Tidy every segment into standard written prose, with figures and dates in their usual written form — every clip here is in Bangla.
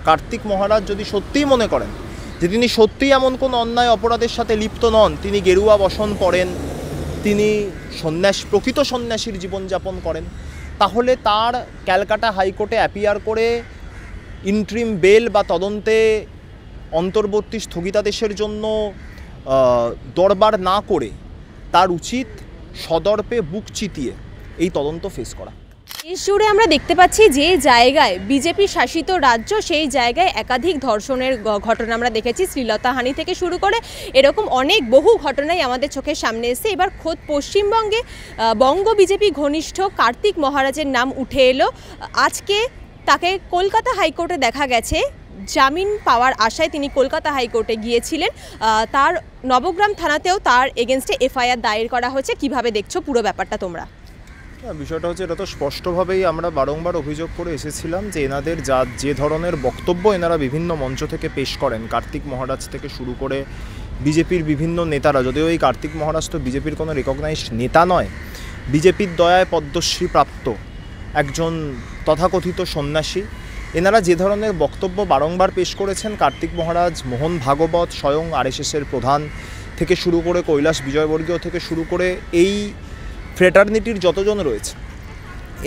কার্তিক মহারাজ যদি সত্যিই মনে করেন যে তিনি সত্যিই এমন কোনো অন্যায় অপরাধের সাথে লিপ্ত নন, তিনি গেরুয়া বসন পড়েন, তিনি প্রকৃত সন্ন্যাসীর জীবনযাপন করেন, তাহলে তার ক্যালকাটা হাইকোর্টে অ্যাপিয়ার করে ইন্ট্রিম বেল বা তদন্তে অন্তর্বর্তী স্থগিতাদেশের জন্য দরবার না করে তার উচিত সদর্পে বুক চিতিয়ে এই তদন্ত ফেস করা। দেশ জুড়ে আমরা দেখতে পাচ্ছি যে জায়গায় বিজেপি শাসিত রাজ্য, সেই জায়গায় একাধিক ধর্ষণের ঘটনা আমরা দেখেছি, শ্লীলতাহানি থেকে শুরু করে এরকম বহু ঘটনাই আমাদের চোখের সামনে এসে। এবার খোদ পশ্চিমবঙ্গে বঙ্গ বিজেপি ঘনিষ্ঠ কার্তিক মহারাজের নাম উঠে এলো। আজকে তাকে কলকাতা হাইকোর্টে দেখা গেছে জামিন পাওয়ার আশায় তিনি কলকাতা হাইকোর্টে গিয়েছিলেন। তার নবগ্রাম থানাতেও তার এগেনস্টে এফআইআর দায়ের করা হয়েছে। কিভাবে দেখছো পুরো ব্যাপারটা তোমরা? বিষয়টা হচ্ছে, এটা তো স্পষ্টভাবেই আমরা বারংবার অভিযোগ করে এসেছিলাম যে এনাদের যে ধরনের বক্তব্য এনারা বিভিন্ন মঞ্চ থেকে পেশ করেন, কার্তিক মহারাজ থেকে শুরু করে বিজেপির বিভিন্ন নেতারা, যদিও এই কার্তিক মহারাজ তো বিজেপির কোনো রেকগনাইজড নেতা নয়, বিজেপির দয়ায় পদ্মশ্রী প্রাপ্ত একজন তথাকথিত সন্ন্যাসী, এনারা যে ধরনের বক্তব্য বারংবার পেশ করেছেন, কার্তিক মহারাজ, মোহন ভাগবত, স্বয়ং আরএসএসের প্রধান থেকে শুরু করে কৈলাস বিজয়বর্গীয় থেকে শুরু করে এই ফ্রেটার্নিটির যতজন রয়েছে,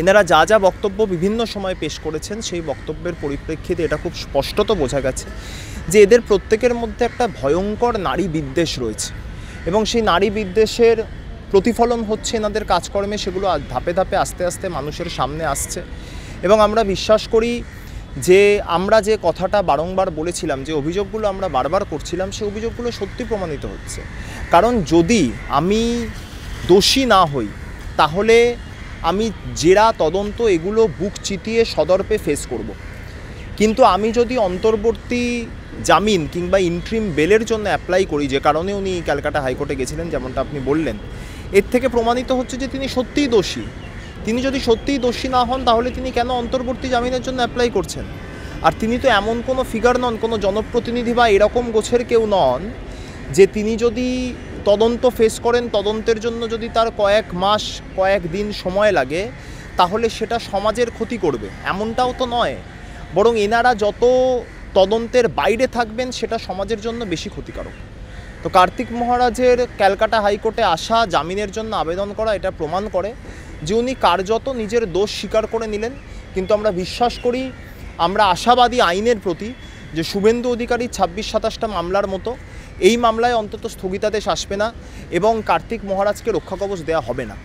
এনারা যা যা বক্তব্য বিভিন্ন সময় পেশ করেছেন, সেই বক্তব্যের পরিপ্রেক্ষিতে এটা খুব স্পষ্টত বোঝা গেছে যে এদের প্রত্যেকের মধ্যে একটা ভয়ঙ্কর নারী বিদ্বেষ রয়েছে এবং সেই নারী বিদ্বেষের প্রতিফলন হচ্ছে এনাদের কাজকর্মে, সেগুলো ধাপে ধাপে আস্তে আস্তে মানুষের সামনে আসছে। এবং আমরা বিশ্বাস করি যে আমরা যে কথাটা বারংবার বলেছিলাম, যে অভিযোগগুলো আমরা বারবার করছিলাম, সেই অভিযোগগুলো সত্যি প্রমাণিত হচ্ছে। কারণ যদি আমি দোষী না হই তাহলে আমি জেরা তদন্ত এগুলো বুক চিতিয়ে সদর্পে ফেস করব। কিন্তু আমি যদি অন্তর্বর্তী জামিন কিংবা ইন্ট্রিম বেলের জন্য অ্যাপ্লাই করি, যে কারণে উনি ক্যালকাটা হাইকোর্টে গেছিলেন যেমনটা আপনি বললেন, এর থেকে প্রমাণিত হচ্ছে যে তিনি সত্যিই দোষী। তিনি যদি সত্যিই দোষী না হন তাহলে তিনি কেন অন্তর্বর্তী জামিনের জন্য অ্যাপ্লাই করছেন? আর তিনি তো এমন কোনো ফিগার নন, কোনো জনপ্রতিনিধি বা এরকম গোছের কেউ নন যে তিনি যদি তদন্ত ফেস করেন, তদন্তের জন্য যদি তার কয়েক মাস কয়েক দিন সময় লাগে তাহলে সেটা সমাজের ক্ষতি করবে, এমনটাও তো নয়। বরং এনারা যত তদন্তের বাইরে থাকবেন সেটা সমাজের জন্য বেশি ক্ষতিকারক। তো কার্তিক মহারাজের ক্যালকাটা হাইকোর্টে আসা, জামিনের জন্য আবেদন করা, এটা প্রমাণ করে যে উনি কার্যত নিজের দোষ স্বীকার করে নিলেন। কিন্তু আমরা বিশ্বাস করি, আমরা আশাবাদী আইনের প্রতি, যে শুভেন্দু অধিকারীর 26-27টা মামলার মতো এই মামলায় অন্তত স্থগিতাদেশ আসবে না এবং কার্তিক মহারাজকে রক্ষাকবচ দেওয়া হবে না।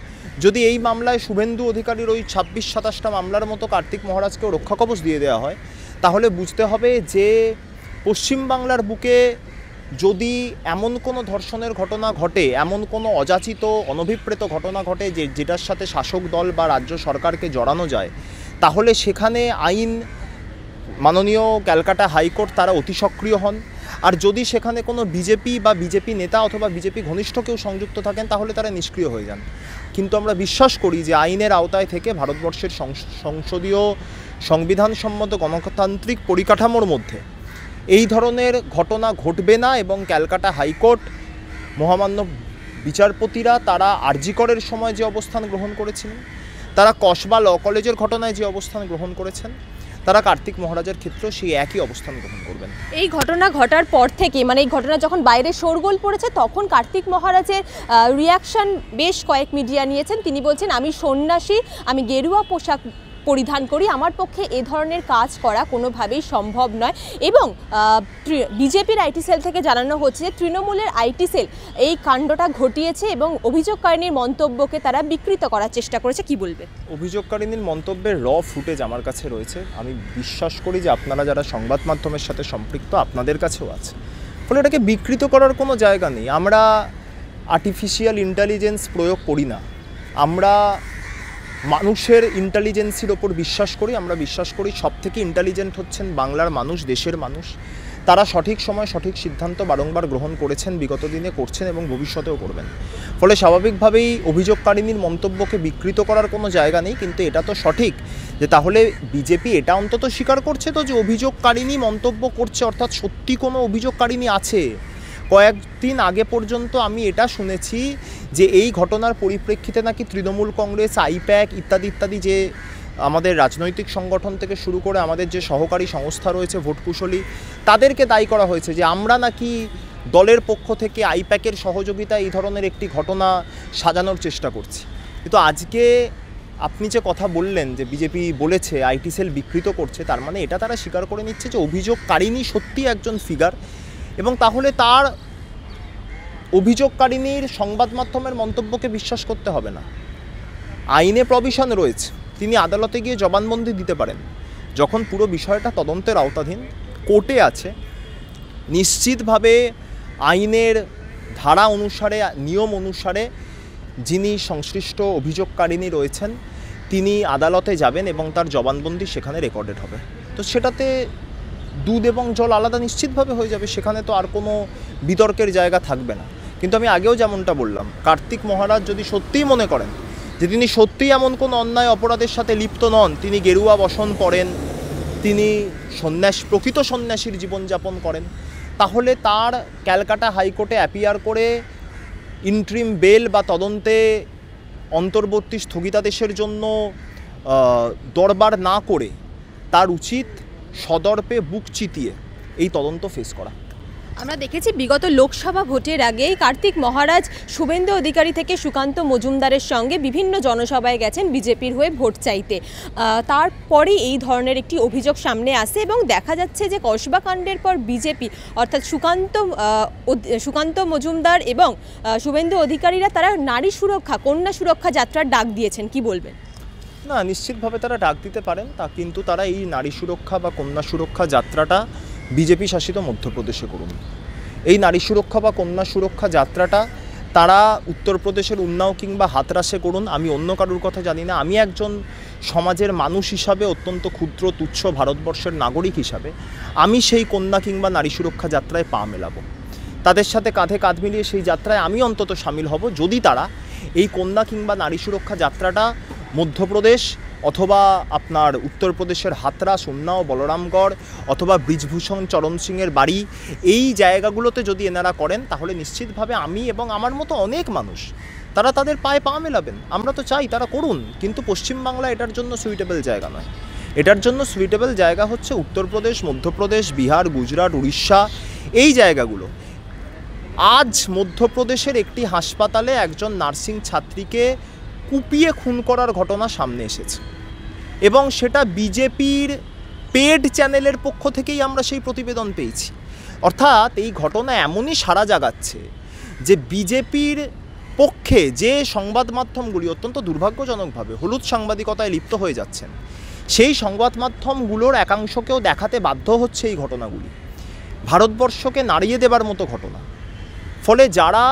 যদি এই মামলায় শুভেন্দু অধিকারীর ওই 26-27টা মামলার মতো কার্তিক মহারাজকেও রক্ষাকবচ দিয়ে দেওয়া হয়, তাহলে বুঝতে হবে যে পশ্চিমবাংলার বুকে যদি এমন কোনো ধর্ষণের ঘটনা ঘটে, এমন কোনো অযাচিত অনভিপ্রেত ঘটনা ঘটে যেটার সাথে শাসক দল বা রাজ্য সরকারকে জড়ানো যায়, তাহলে সেখানে আইন, মাননীয় ক্যালকাটা হাইকোর্ট তারা অতি সক্রিয় হন। আর যদি সেখানে কোনো বিজেপি বা বিজেপি নেতা অথবা বিজেপি ঘনিষ্ঠ কেউ সংযুক্ত থাকেন তাহলে তারা নিষ্ক্রিয় হয়ে যান। কিন্তু আমরা বিশ্বাস করি যে আইনের আওতায় থেকে ভারতবর্ষের সংসদীয় সংবিধানসম্মত গণতান্ত্রিক পরিকাঠামোর মধ্যে এই ধরনের ঘটনা ঘটবে না। এবং ক্যালকাটা হাইকোর্ট, মহামান্য বিচারপতিরা তারা আরজি করের সময় যে অবস্থান গ্রহণ করেছিলেন, তারা কসবা ল কলেজের ঘটনায় যে অবস্থান গ্রহণ করেছেন, তারা কার্তিক মহারাজের ক্ষেত্রেও সেই একই অবস্থান গ্রহণ করবেন। এই ঘটনা ঘটার পর থেকে, মানে এই ঘটনা যখন বাইরে শোরগোল পড়েছে, তখন কার্তিক মহারাজের রিয়াকশন বেশ কয়েক মিডিয়া নিয়েছেন। তিনি বলছেন, আমি সন্ন্যাসী, আমি গেরুয়া পোশাক পরিধান করি, আমার পক্ষে এ ধরনের কাজ করা কোনোভাবেই সম্ভব নয়। এবং বিজেপির আইটি সেল থেকে জানানো হচ্ছে যে তৃণমূলের আইটি সেল এই কাণ্ডটা ঘটিয়েছে এবং অভিযোগকারিনীর মন্তব্যকে তারা বিকৃত করার চেষ্টা করেছে। কি বলবে? অভিযোগকারিনীর মন্তব্যের র ফুটেজ আমার কাছে রয়েছে। আমি বিশ্বাস করি যে আপনারা যারা সংবাদ মাধ্যমের সাথে সম্পৃক্ত, আপনাদের কাছেও আছে। ফলে এটাকে বিকৃত করার কোনো জায়গা নেই। আমরা আর্টিফিশিয়াল ইন্টেলিজেন্স প্রয়োগ করি না, আমরা মানুষের ইন্টেলিজেন্সির ওপর বিশ্বাস করি। আমরা বিশ্বাস করি সবথেকে ইন্টেলিজেন্ট হচ্ছেন বাংলার মানুষ, দেশের মানুষ। তারা সঠিক সময় সঠিক সিদ্ধান্ত বারংবার গ্রহণ করেছেন, বিগত দিনে করছেন এবং ভবিষ্যতেও করবেন। ফলে স্বাভাবিকভাবেই অভিযোগকারিনীর মন্তব্যকে বিকৃত করার কোনো জায়গা নেই। কিন্তু এটা তো সঠিক যে তাহলে বিজেপি এটা অন্তত স্বীকার করছে তো যে অভিযোগকারিনী মন্তব্য করছে, অর্থাৎ সত্যি কোনো অভিযোগকারিনী আছে। কয়েকদিন আগে পর্যন্ত আমি এটা শুনেছি যে এই ঘটনার পরিপ্রেক্ষিতে নাকি তৃণমূল কংগ্রেস, আইপ্যাক ইত্যাদি ইত্যাদি যে আমাদের রাজনৈতিক সংগঠন থেকে শুরু করে আমাদের যে সহকারী সংস্থা রয়েছে ভোট কুশলী, তাদেরকে দায়ী করা হয়েছে যে আমরা নাকি দলের পক্ষ থেকে আইপ্যাকের সহযোগিতা এই ধরনের একটি ঘটনা সাজানোর চেষ্টা করছি। কিন্তু আজকে আপনি যে কথা বললেন যে বিজেপি বলেছে আইটি সেল বিকৃত করছে, তার মানে এটা তারা স্বীকার করে নিচ্ছে যে অভিযোগকারিনী সত্যি একজন ফিগার, এবং তাহলে তার অভিযোগকারিনীর সংবাদ মাধ্যমের মন্তব্যকে বিশ্বাস করতে হবে না। আইনে প্রভিশন রয়েছে, তিনি আদালতে গিয়ে জবানবন্দি দিতে পারেন। যখন পুরো বিষয়টা তদন্তের আওতাধীন কোর্টে আছে, নিশ্চিতভাবে আইনের ধারা অনুসারে, নিয়ম অনুসারে যিনি সংশ্লিষ্ট অভিযোগকারিনী রয়েছেন তিনি আদালতে যাবেন এবং তার জবানবন্দি সেখানে রেকর্ডেড হবে। তো সেটাতে দুধ এবং জল আলাদা নিশ্চিতভাবে হয়ে যাবে, সেখানে তো আর কোনো বিতর্কের জায়গা থাকবে না। কিন্তু আমি আগেও যেমনটা বললাম, কার্তিক মহারাজ যদি সত্যিই মনে করেন যে তিনি সত্যিই এমন কোনো অন্যায় অপরাধের সাথে লিপ্ত নন, তিনি গেরুয়া বসন পড়েন, তিনি প্রকৃত সন্ন্যাসীর জীবনযাপন করেন, তাহলে তার ক্যালকাটা হাইকোর্টে অ্যাপিয়ার করে ইন্ট্রিম বেল বা তদন্তে অন্তর্বর্তী স্থগিতাদেশের জন্য দরবার না করে তার উচিত সদর্পে বুক চিতিয়ে এই তদন্ত ফেস করা। আমরা দেখেছি বিগত লোকসভা ভোটের আগেই কার্তিক মহারাজ শুভেন্দু অধিকারী থেকে সুকান্ত মজুমদারের সঙ্গে বিভিন্ন জনসভায় গেছেন বিজেপির হয়ে ভোট চাইতে। তারপরে এই ধরনের একটি অভিযোগ সামনে আসে এবং দেখা যাচ্ছে যে কসবা কাণ্ডের পর বিজেপি অর্থাৎ সুকান্ত মজুমদার এবং শুভেন্দু অধিকারীরা তারা নারী সুরক্ষা, কন্যা সুরক্ষা যাত্রার ডাক দিয়েছেন, কি বলবেন? না, নিশ্চিতভাবে তারা ডাক দিতে পারেন, কিন্তু তারা এই নারী সুরক্ষা বা কন্যা সুরক্ষা যাত্রাটা বিজেপি শাসিত মধ্যপ্রদেশে করুন। এই নারী সুরক্ষা বা কন্যা সুরক্ষা যাত্রাটা তারা উত্তরপ্রদেশের উন্নাও কিংবা হাতরাসে করুন। আমি অন্য কারুর কথা জানি না। আমি একজন সমাজের মানুষ হিসাবে, অত্যন্ত ক্ষুদ্র তুচ্ছ ভারতবর্ষের নাগরিক হিসাবে আমি সেই কন্যা কিংবা নারী সুরক্ষা যাত্রায় পা মেলাবো। তাদের সাথে কাঁধে কাঁধ মিলিয়ে সেই যাত্রায় আমি অন্তত সামিল হব, যদি তারা এই কন্যা কিংবা নারী সুরক্ষা যাত্রাটা মধ্যপ্রদেশ অথবা আপনার উত্তরপ্রদেশের হাতরাস, উন্নাও, বলরামগড় অথবা ব্রিজভূষণ চরণ সিংয়ের বাড়ি, এই জায়গাগুলোতে যদি এনারা করেন, তাহলে নিশ্চিতভাবে আমি এবং আমার মতো অনেক মানুষ তারা তাদের পায়ে পা মেলাবেন। আমরা তো চাই তারা করুন, কিন্তু পশ্চিমবাংলা এটার জন্য সুইটেবল জায়গা নয়। এটার জন্য সুইটেবল জায়গা হচ্ছে উত্তরপ্রদেশ, মধ্যপ্রদেশ, বিহার, গুজরাট, উড়িষ্যা, এই জায়গাগুলো। আজ মধ্যপ্রদেশের একটি হাসপাতালে একজন নার্সিং ছাত্রীকে কুপিয়ে খুন করার ঘটনা সামনে এসেছে, এবং সেটা বিজেপির পেড চ্যানেলের পক্ষ থেকেই আমরা সেই প্রতিবেদন পেয়েছি। অর্থাৎ এই ঘটনা এমনই সাড়া জাগাচ্ছে যে বিজেপির পক্ষে যে সংবাদ মাধ্যমগুলি অত্যন্ত দুর্ভাগ্যজনকভাবে হলুদ সাংবাদিকতায় লিপ্ত হয়ে যাচ্ছেন, সেই সংবাদ মাধ্যমগুলোর একাংশকেও দেখাতে বাধ্য হচ্ছে এই ঘটনাগুলি ভারতবর্ষকে নাড়িয়ে দেবার মতো ঘটনা। ফলে যারা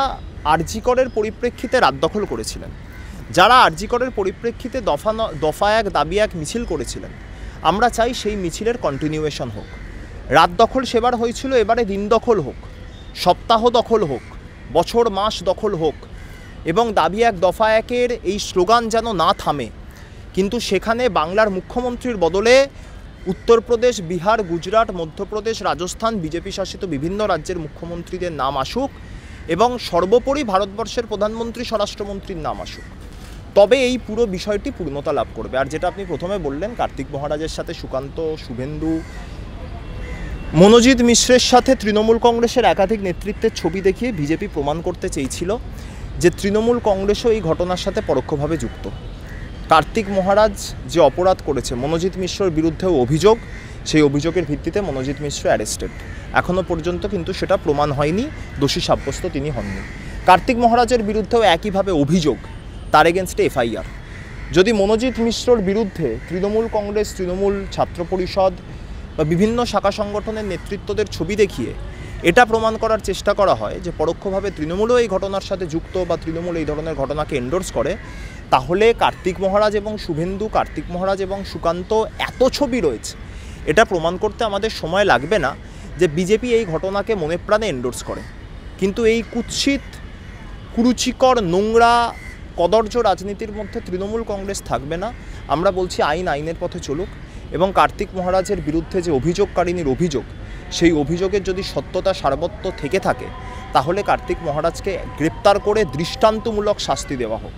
আরজি করের পরিপ্রেক্ষিতে রাত দখল করেছিলেন, যারা আরজি করের পরিপ্রেক্ষিতে দফা এক দাবি এক মিছিল করেছিলেন, আমরা চাই সেই মিছিলের কন্টিনিউয়েশন হোক। রাত দখল সেবার হয়েছিল, এবারে দিন দখল হোক, সপ্তাহ দখল হোক, বছর মাস দখল হোক, এবং দাবি এক দফা একের এই স্লোগান যেন না থামে। কিন্তু সেখানে বাংলার মুখ্যমন্ত্রীর বদলে উত্তরপ্রদেশ, বিহার, গুজরাট, মধ্যপ্রদেশ, রাজস্থান, বিজেপি শাসিত বিভিন্ন রাজ্যের মুখ্যমন্ত্রীদের নাম আসুক, এবং সর্বোপরি ভারতবর্ষের প্রধানমন্ত্রী, স্বরাষ্ট্রমন্ত্রীর নাম আসুক, তবে এই পুরো বিষয়টি পূর্ণতা লাভ করবে। আর যেটা আপনি প্রথমে বললেন, কার্তিক মহারাজের সাথে সুকান্ত, শুভেন্দু, মনোজিৎ মিশ্রের সাথে তৃণমূল কংগ্রেসের একাধিক নেতৃত্বের ছবি দেখিয়ে বিজেপি প্রমাণ করতে চেয়েছিল যে তৃণমূল কংগ্রেসও এই ঘটনার সাথে পরোক্ষভাবে যুক্ত। কার্তিক মহারাজ যে অপরাধ করেছে, মনোজিৎ মিশ্রের বিরুদ্ধেও অভিযোগ, সেই অভিযোগের ভিত্তিতে মনোজিৎ মিশ্র অ্যারেস্টেড। এখনও পর্যন্ত কিন্তু সেটা প্রমাণ হয়নি, দোষী সাব্যস্ত তিনি হননি। কার্তিক মহারাজের বিরুদ্ধেও একইভাবে অভিযোগ, তার এগেনস্টে এফআইআর। যদি মনোজিৎ মিশ্রর বিরুদ্ধে তৃণমূল কংগ্রেস, তৃণমূল ছাত্র পরিষদ বা বিভিন্ন শাখা সংগঠনের নেতৃত্বদের ছবি দেখিয়ে এটা প্রমাণ করার চেষ্টা করা হয় যে পরোক্ষভাবে তৃণমূলও এই ঘটনার সাথে যুক্ত বা তৃণমূল এই ধরনের ঘটনাকে এন্ডোর্স করে, তাহলে কার্তিক মহারাজ এবং শুভেন্দু, কার্তিক মহারাজ এবং সুকান্ত এত ছবি রয়েছে, এটা প্রমাণ করতে আমাদের সময় লাগবে না যে বিজেপি এই ঘটনাকে মনে প্রাণে এন্ডোর্স করে। কিন্তু এই কুৎসিত, কুরুচিকর, নোংরা, কদর্য রাজনীতির মধ্যে তৃণমূল কংগ্রেস থাকবে না। আমরা বলছি আইন আইনের পথে চলুক, এবং কার্তিক মহারাজের বিরুদ্ধে যে অভিযোগকারিনীর অভিযোগ, সেই অভিযোগের যদি সত্যতা সারবত্য থেকে থাকে, তাহলে কার্তিক মহারাজকে গ্রেপ্তার করে দৃষ্টান্তমূলক শাস্তি দেওয়া হোক।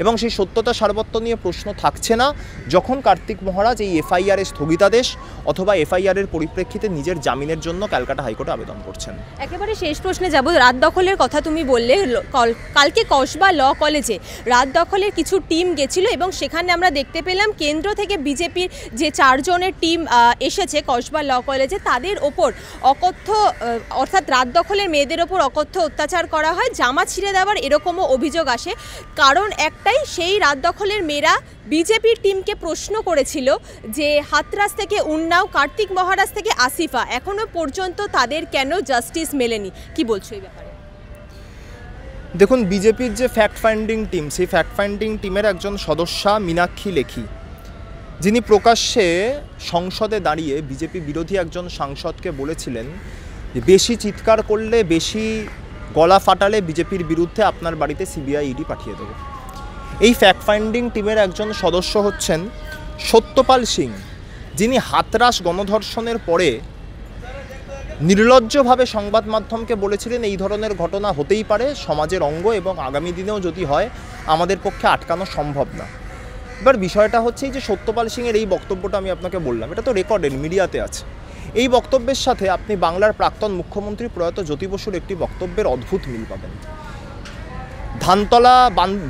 এবং সেই সত্যতা সারবত্য নিয়ে প্রশ্ন থাকছে না যখন কার্তিক মহারাজ এই এফআইআরের স্থগিতাদেশ অথবা এফআইআরের পরিপ্রেক্ষিতে নিজের জামিনের জন্য ক্যালকাটা হাইকোর্টে আবেদন করছেন। একেবারে শেষ প্রশ্নে যাব। রাত দখলের কথা তুমি বললে, কালকে কসবা ল কলেজে রাত দখলের কিছু টিম গেছিল এবং সেখানে আমরা দেখতে পেলাম কেন্দ্র থেকে বিজেপির যে 4 জনের টিম এসেছে কসবা ল কলেজে, তাদের ওপর অকথ্য অর্থাৎ রাত দখলের মেয়েদের ওপর অকথ্য অত্যাচার করা হয়, জামা ছিঁড়ে দেওয়ার এরকমও অভিযোগ আসে। কারণ একটাই, সেই রাত দখলের মেয়েরা বিজেপির টিমকে প্রশ্ন করেছিল যে হাতরাস থেকে উন্নাও, কার্তিক মহারাজ থেকে আসিফা, এখনো পর্যন্ত তাদের কেন জাস্টিস মেলেনি, কি বলছো এই ব্যাপারে? দেখুন, বিজেপির যে ফ্যাক্ট ফাইন্ডিং টিম, সেই ফ্যাক্ট ফাইন্ডিং টিমের একজন সদস্যা মীনাক্ষী লেখি, যিনি প্রকাশ্যে সংসদে দাঁড়িয়ে বিজেপি বিরোধী একজন সাংসদকে বলেছিলেন যে বেশি চিৎকার করলে, বেশি গলা ফাটালে বিজেপির বিরুদ্ধে আপনার বাড়িতে সিবিআই ইডি পাঠিয়ে দেবে। এই ফ্যাক্ট ফাইন্ডিং টিমের একজন সদস্য হচ্ছেন সত্যপাল সিং, যিনি হাতরাস গণধর্ষণের পরে নির্লজ্জভাবে সংবাদ মাধ্যমকে বলেছিলেন এই ধরনের ঘটনা হতেই পারে, সমাজের অঙ্গ, এবং আগামী দিনেও যদি হয় আমাদের পক্ষে আটকানো সম্ভব না। এবার বিষয়টা হচ্ছে যে সত্যপাল সিংয়ের এই বক্তব্যটা আমি আপনাকে বললাম, এটা তো রেকর্ডেড, মিডিয়াতে আছে। এই বক্তব্যের সাথে আপনি বাংলার প্রাক্তন মুখ্যমন্ত্রী প্রয়াত জ্যোতি বসুর একটি বক্তব্যের অদ্ভুত মিল পাবেন।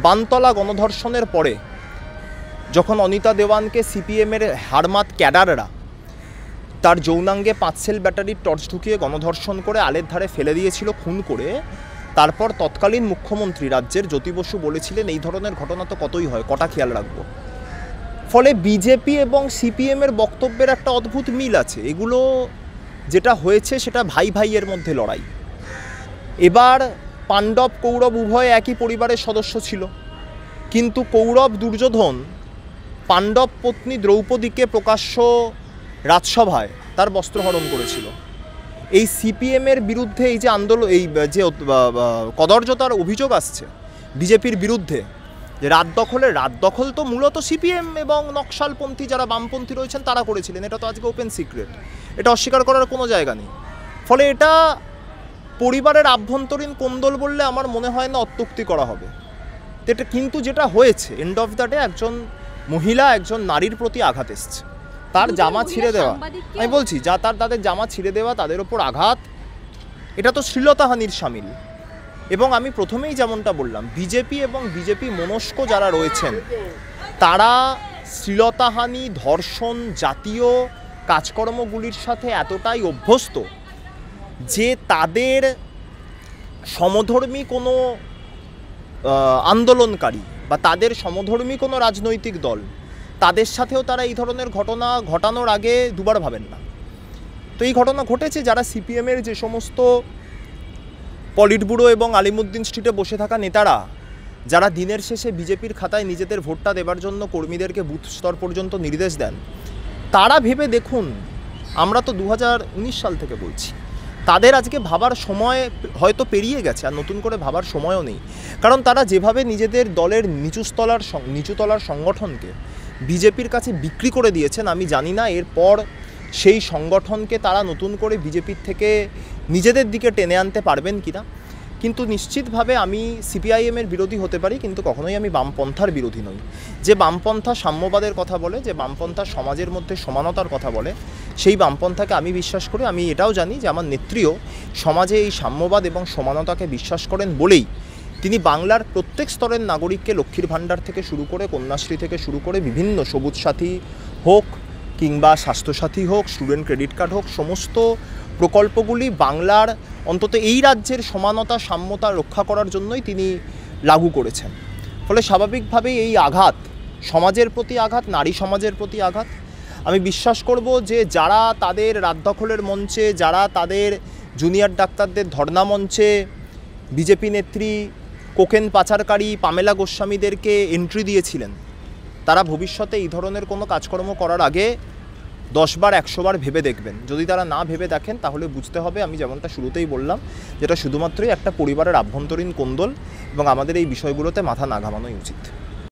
বানতলা গণধর্ষণের পরে যখন অনিতা দেওয়ানকে সিপিএমের হারমাত ক্যাডাররা তার যৌনাঙ্গে 5 সেল ব্যাটারির টর্চ ঢুকিয়ে গণধর্ষণ করে আলের ধারে ফেলে দিয়েছিল, খুন করে, তারপর তৎকালীন মুখ্যমন্ত্রী রাজ্যের জ্যোতি বসু বলেছিলেন এই ধরনের ঘটনা তো কতই হয়, কটা খেয়াল রাখবো। ফলে বিজেপি এবং সিপিএমের বক্তব্যের একটা অদ্ভুত মিল আছে। এগুলো যেটা হয়েছে সেটা ভাই ভাইয়ের মধ্যে লড়াই। এবার পাণ্ডব কৌরব উভয় একই পরিবারের সদস্য ছিল, কিন্তু কৌরব দুর্যোধন পাণ্ডব পত্নী দ্রৌপদীকে প্রকাশ্য রাজসভায় তার বস্ত্রহরণ করেছিল। এই সিপিএমের বিরুদ্ধে এই যে আন্দোলন, এই যে কদর্যতার অভিযোগ আসছে বিজেপির বিরুদ্ধে, যে রাত দখল তো মূলত সিপিএম এবং নকশালপন্থী যারা বামপন্থী রয়েছেন তারা করেছিলেন, এটা তো আজকে ওপেন সিক্রেট, এটা অস্বীকার করার কোনো জায়গা নেই। ফলে এটা পরিবারের আভ্যন্তরীণ কোন্দল বললে আমার মনে হয় না অত্যুক্তি করা হবে। এটা কিন্তু যেটা হয়েছে, এন্ড অফ দ্য ডে একজন মহিলা, একজন নারীর প্রতি আঘাত এসছে, তার জামা ছিঁড়ে দেওয়া, আমি বলছি যা তাদের জামা ছিঁড়ে দেওয়া, তাদের ওপর আঘাত, এটা তো শ্লীলতাহানির শামিল। এবং আমি প্রথমেই যেমনটা বললাম, বিজেপি এবং বিজেপি মনস্ক যারা রয়েছেন তারা শ্লীলতাহানি, ধর্ষণ জাতীয় কাজকর্মগুলির সাথে এতটাই অভ্যস্ত যে তাদের সমধর্মী কোনো আন্দোলনকারী বা তাদের সমধর্মী কোনো রাজনৈতিক দল, তাদের সাথেও তারা এই ধরনের ঘটনা ঘটানোর আগে দুবার ভাবেন না। তো এই ঘটনা ঘটেছে, যারা সিপিএমের যে সমস্ত পলিটব্যুরো এবং আলিমুদ্দিন স্ট্রিটে বসে থাকা নেতারা, যারা দিনের শেষে বিজেপির খাতায় নিজেদের ভোটটা দেবার জন্য কর্মীদেরকে বুথ স্তর পর্যন্ত নির্দেশ দেন, তারা ভেবে দেখুন, আমরা তো 2019 সাল থেকে বলছি, তাদের আজকে ভাবার সময় হয়তো পেরিয়ে গেছে, আর নতুন করে ভাবার সময়ও নেই। কারণ তারা যেভাবে নিজেদের দলের নিচুতলার সংগঠনকে বিজেপির কাছে বিক্রি করে দিয়েছেন, আমি জানি না এরপর সেই সংগঠনকে তারা নতুন করে বিজেপির থেকে নিজেদের দিকে টেনে আনতে পারবেন কিনা। কিন্তু নিশ্চিতভাবে আমি সিপিআইএমের বিরোধী হতে পারি, কিন্তু কখনোই আমি বামপন্থার বিরোধী নই। যে বামপন্থা সাম্যবাদের কথা বলে, যে বামপন্থা সমাজের মধ্যে সমানতার কথা বলে, সেই বামপন্থাকে আমি বিশ্বাস করি। আমি এটাও জানি যে আমার নেত্রীও সমাজে এই সাম্যবাদ এবং সমানতাকে বিশ্বাস করেন বলেই তিনি বাংলার প্রত্যেক স্তরের নাগরিককে লক্ষ্মীর ভাণ্ডার থেকে শুরু করে, কন্যাশ্রী থেকে শুরু করে, বিভিন্ন সবুজ সাথী হোক কিংবা স্বাস্থ্যসাথী হোক, স্টুডেন্ট ক্রেডিট কার্ড হোক, সমস্ত প্রকল্পগুলি বাংলার, অন্তত এই রাজ্যের সমানতা সাম্যতা রক্ষা করার জন্যই তিনি লাগু করেছেন। ফলে স্বাভাবিকভাবেই এই আঘাত সমাজের প্রতি আঘাত, নারী সমাজের প্রতি আঘাত। আমি বিশ্বাস করব যে যারা তাদের রাত দখলের মঞ্চে, যারা তাদের জুনিয়র ডাক্তারদের ধর্ণা মঞ্চে বিজেপি নেত্রী কোকেন পাচারকারী পামেলা গোস্বামীদেরকে এন্ট্রি দিয়েছিলেন, তারা ভবিষ্যতে এই ধরনের কোনো কাজকর্ম করার আগে 10 বার 100 বার ভেবে দেখবেন। যদি তারা না ভেবে দেখেন তাহলে বুঝতে হবে, আমি যেমনটা শুরুতেই বললাম, যেটা শুধুমাত্রই একটা পরিবারের আভ্যন্তরীণ কোন্দল এবং আমাদের এই বিষয়গুলোতে মাথা না ঘামানোই উচিত।